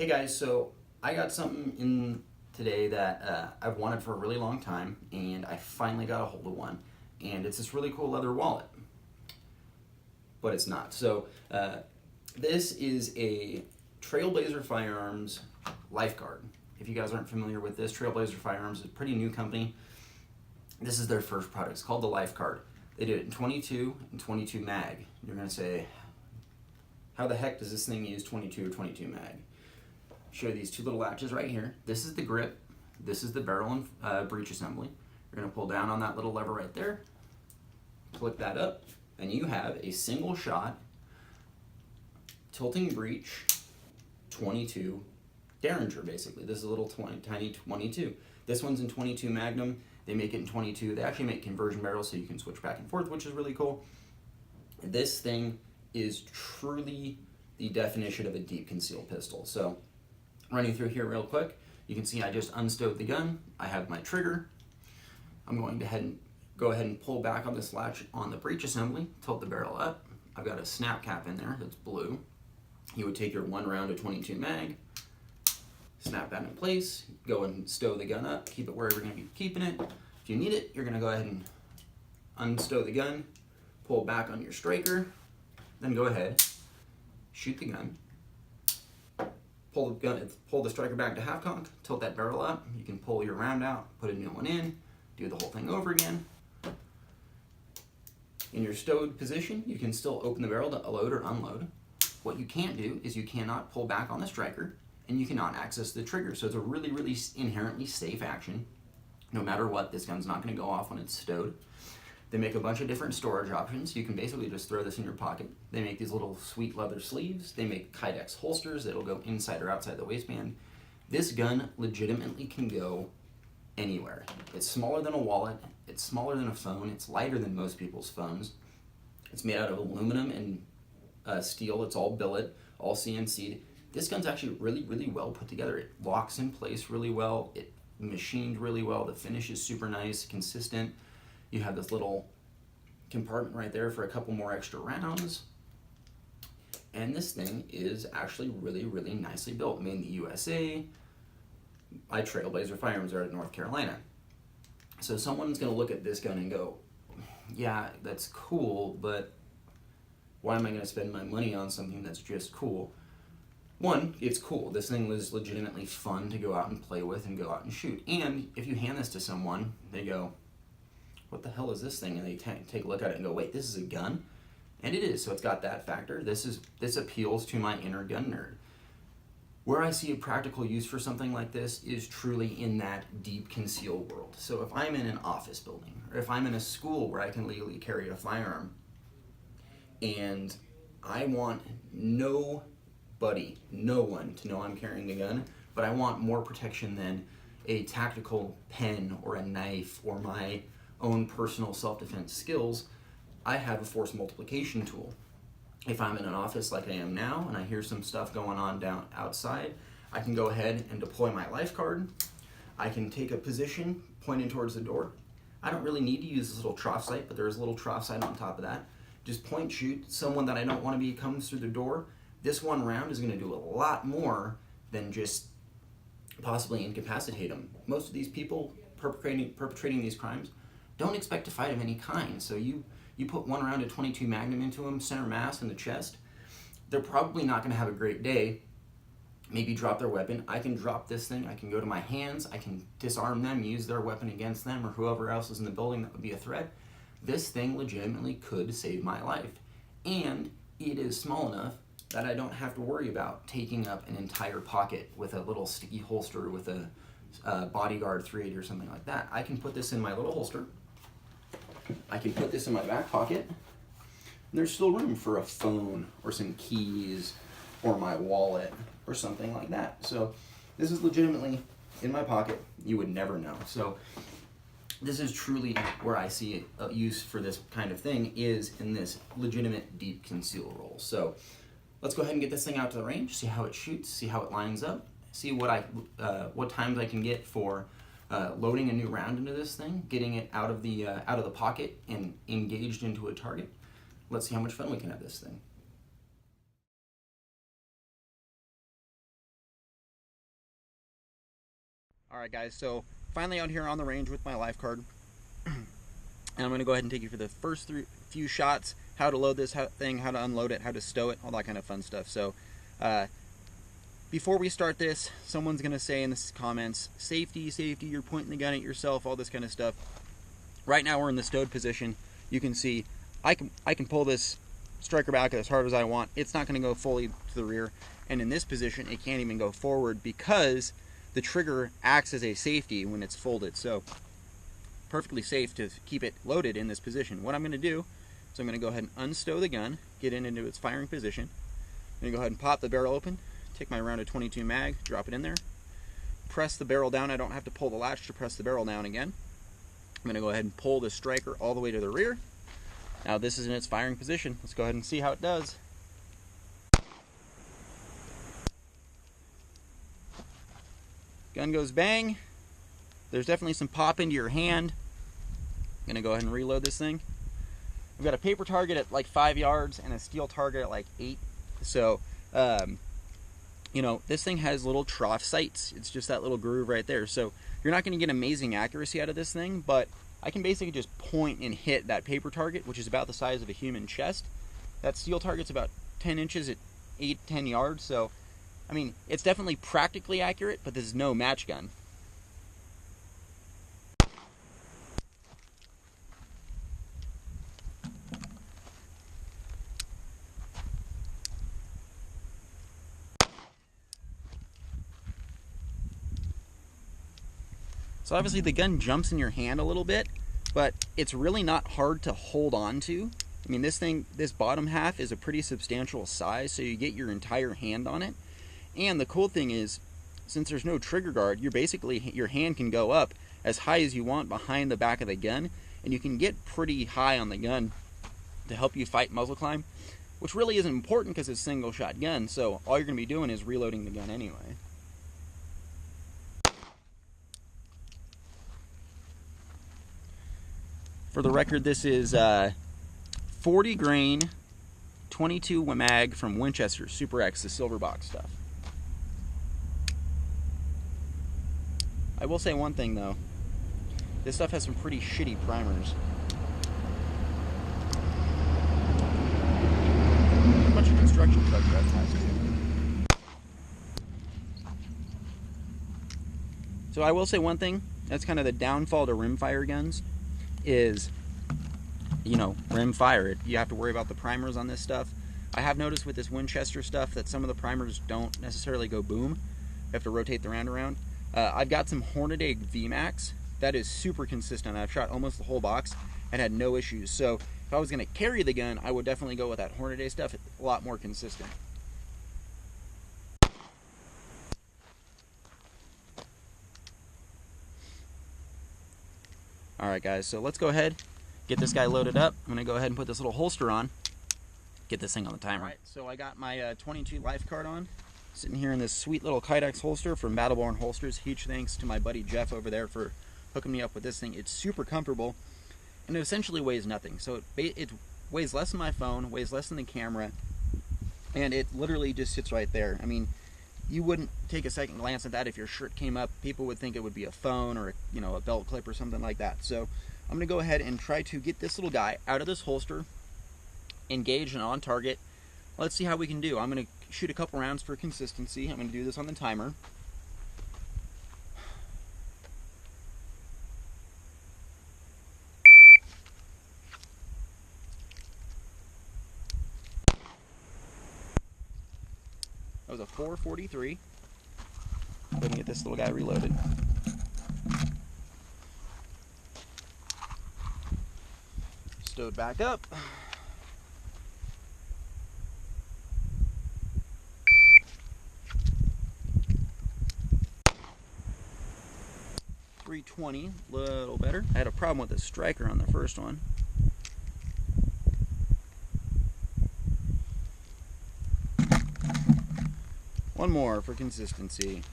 Hey guys, so I got something in today that I've wanted for a really long time, and I finally got a hold of one. And it's this really cool leather wallet, but it's not. This is a Trailblazer Firearms lifeguard. If you guys aren't familiar with this, Trailblazer Firearms is a pretty new company. This is their first product. It's called the lifeguard. They did it in 22 and 22 mag. You're gonna say, how the heck does this thing use 22 or 22 mag? Show you these two little latches right here. This is the grip. This is the barrel and breech assembly. You're gonna pull down on that little lever right there, click that up, and you have a single shot tilting breech 22 derringer, basically. This is a little tiny 22. This one's in 22 Magnum. They make it in 22. They actually make conversion barrels so you can switch back and forth, which is really cool. This thing is truly the definition of a deep concealed pistol. So running through here real quick, you can see I just unstowed the gun. I have my trigger. I'm going to go ahead and pull back on this latch on the breech assembly, tilt the barrel up. I've got a snap cap in there that's blue. You would take your 1 round of 22 mag, snap that in place, go and stow the gun up, keep it wherever you're going to be keeping it. If you need it, you're going to go ahead and unstow the gun, pull back on your striker, then go ahead, shoot the gun, pull the striker back to half cock, tilt that barrel up. You can pull your round out, put a new one in, do the whole thing over again. In your stowed position, you can still open the barrel to load or unload. What you can't do is you cannot pull back on the striker, and you cannot access the trigger. So it's a really, really inherently safe action. No matter what, this gun's not going to go off when it's stowed. They make a bunch of different storage options. You can basically just throw this in your pocket. They make these little sweet leather sleeves. They make Kydex holsters that'll go inside or outside the waistband. This gun legitimately can go anywhere. It's smaller than a wallet. It's smaller than a phone. It's lighter than most people's phones. It's made out of aluminum and steel. It's all billet, all CNC'd. This gun's actually really, really well put together. It locks in place really well. It machined really well. The finish is super nice, consistent. You have this little compartment right there for a couple more extra rounds. And this thing is actually really, really nicely built. Made in the USA by Trailblazer Firearms out of North Carolina. So someone's gonna look at this gun and go, yeah, that's cool, but why am I gonna spend my money on something that's just cool? One, it's cool. This thing was legitimately fun to go out and play with and go out and shoot. And if you hand this to someone, they go, what the hell is this thing? And they take a look at it and go, wait, this is a gun? And it is, so it's got that factor. This appeals to my inner gun nerd. Where I see a practical use for something like this is truly in that deep concealed world. So if I'm in an office building, or if I'm in a school where I can legally carry a firearm, and I want no one to know I'm carrying a gun, but I want more protection than a tactical pen or a knife or my own personal self-defense skills, I have a force multiplication tool. If I'm in an office like I am now and I hear some stuff going on down outside, I can go ahead and deploy my lifeguard. I can take a position pointing towards the door. I don't really need to use this little trough sight, but there's a little trough sight on top of that. Just point shoot someone that I don't want to be comes through the door. This one round is going to do a lot more than just possibly incapacitate them. Most of these people perpetrating these crimes don't expect to fight of any kind. So you put 1 round of 22 Magnum into them, center mass in the chest, they're probably not going to have a great day. Maybe drop their weapon. I can drop this thing. I can go to my hands. I can disarm them, use their weapon against them or whoever else is in the building that would be a threat. This thing legitimately could save my life. And it is small enough that I don't have to worry about taking up an entire pocket with a little sticky holster with a bodyguard 380 or something like that. I can put this in my little holster. I can put this in my back pocket. And there's still room for a phone or some keys or my wallet or something like that. So this is legitimately in my pocket. You would never know. So this is truly where I see a use for this kind of thing is in this legitimate deep conceal role. So let's go ahead and get this thing out to the range, see how it shoots, see how it lines up, see what times I can get for loading a new round into this thing, getting it out of the pocket and engaged into a target. Let's see how much fun we can have this thing. Alright guys, so finally out here on the range with my life card. And I'm going to go ahead and take you for the first few shots, how to load this thing, how to unload it, how to stow it, all that kind of fun stuff. So before we start this, someone's going to say in the comments, safety, safety, you're pointing the gun at yourself, all this kind of stuff. Right now we're in the stowed position. You can see I can pull this striker back as hard as I want. It's not going to go fully to the rear. And in this position, it can't even go forward because the trigger acts as a safety when it's folded. So perfectly safe to keep it loaded in this position. What I'm going to do is I'm going to go ahead and unstow the gun, get it into its firing position. I'm going to go ahead and pop the barrel open, take my round of 22 mag, drop it in there, press the barrel down. I don't have to pull the latch to press the barrel down again. I'm going to go ahead and pull the striker all the way to the rear. Now this is in its firing position. Let's go ahead and see how it does. Gun goes bang. There's definitely some pop into your hand. I'm going to go ahead and reload this thing. I've got a paper target at like 5 yards and a steel target at like 8. So, you know, this thing has little trough sights. It's just that little groove right there. So you're not going to get amazing accuracy out of this thing, but I can basically just point and hit that paper target, which is about the size of a human chest. That steel target's about 10 inches at 8-10 yards. So, I mean, it's definitely practically accurate, but this is no match gun. So obviously the gun jumps in your hand a little bit, but it's really not hard to hold on to. I mean, this bottom half is a pretty substantial size, so you get your entire hand on it. And the cool thing is, since there's no trigger guard, your hand can go up as high as you want behind the back of the gun, and you can get pretty high on the gun to help you fight muzzle climb, which really isn't important because it's a single shot gun, so all you're going to be doing is reloading the gun anyway. For the record, this is 40 grain 22 mag from Winchester Super X, the silver box stuff. I will say one thing though, this stuff has some pretty shitty primers. A bunch of construction truck dress has too. So I will say one thing, that's kind of the downfall to rimfire guns, is, you know, rim fire. You have to worry about the primers on this stuff. I have noticed with this Winchester stuff that some of the primers don't necessarily go boom. You have to rotate the round around. I've got some Hornady VMAX that is super consistent. I've shot almost the whole box and had no issues. So if I was going to carry the gun, I would definitely go with that Hornady stuff. It's a lot more consistent. Alright guys, so let's go ahead, get this guy loaded up. I'm going to go ahead and put this little holster on, get this thing on the timer. Alright, so I got my 22 life card on, sitting here in this sweet little Kydex holster from Battleborn Holsters. Huge thanks to my buddy Jeff over there for hooking me up with this thing. It's super comfortable, and it essentially weighs nothing. So it weighs less than my phone, weighs less than the camera, and it literally just sits right there. I mean, you wouldn't take a second glance at that if your shirt came up. People would think it would be a phone or, you know, a belt clip or something like that. So I'm going to go ahead and try to get this little guy out of this holster, engaged and on target. Let's see how we can do. I'm going to shoot a couple rounds for consistency. I'm going to do this on the timer. That was a 443. Go ahead and get this little guy reloaded. Stowed back up. .320, a little better. I had a problem with the striker on the first one. One more for consistency.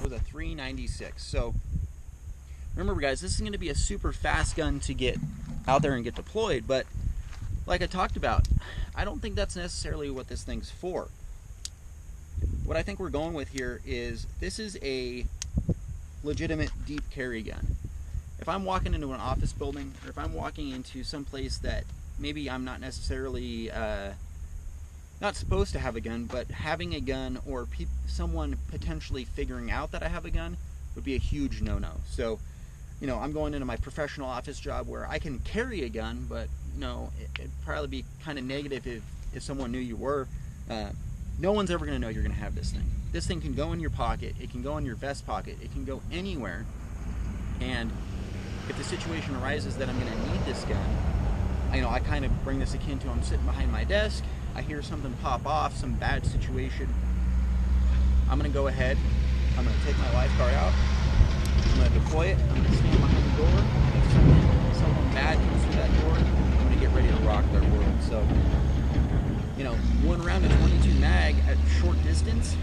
That was a 396. So Remember guys, this is going to be a super fast gun to get out there and get deployed, but like I talked about, I don't think that's necessarily what this thing's for. What I think we're going with here is, this is a legitimate deep carry gun. If I'm walking into an office building, or if I'm walking into some place that maybe I'm not necessarily not supposed to have a gun, but having a gun, or someone potentially figuring out that I have a gun, would be a huge no-no. So, you know, I'm going into my professional office job where I can carry a gun, but, you know, it'd probably be kind of negative if someone knew you were. No one's ever going to know you're going to have this thing. This thing can go in your pocket, it can go in your vest pocket, it can go anywhere. And if the situation arises that I'm going to need this gun, you know, I kind of bring this akin to, I'm sitting behind my desk, I hear something pop off, some bad situation. I'm going to go ahead, I'm going to take my life guard out, I'm going to deploy it, I'm going to stand behind the door. If someone bad comes through that door, I'm going to get ready to rock their world. So, you know, one round of 22 mag at short distance,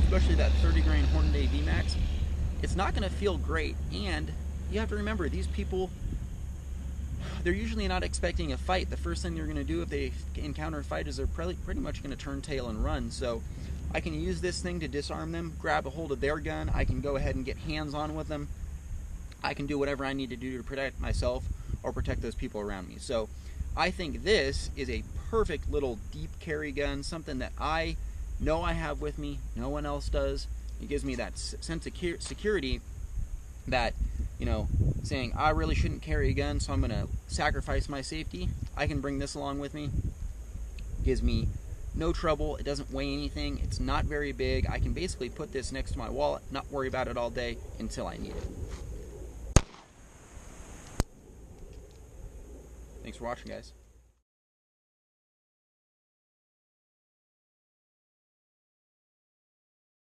especially that 30 grain Hornady VMAX, it's not going to feel great. And you have to remember, these people, they're usually not expecting a fight. The first thing they're going to do if they encounter a fight is they're pretty much going to turn tail and run. So I can use this thing to disarm them, grab a hold of their gun, I can go ahead and get hands-on with them. I can do whatever I need to do to protect myself or protect those people around me. So I think this is a perfect little deep carry gun, something that I know I have with me, no one else does. It gives me that sense of security that, you know, saying I really shouldn't carry a gun, so I'm going to sacrifice my safety. I can bring this along with me. It gives me no trouble. It doesn't weigh anything. It's not very big. I can basically put this next to my wallet, not worry about it all day until I need it. Thanks for watching, guys.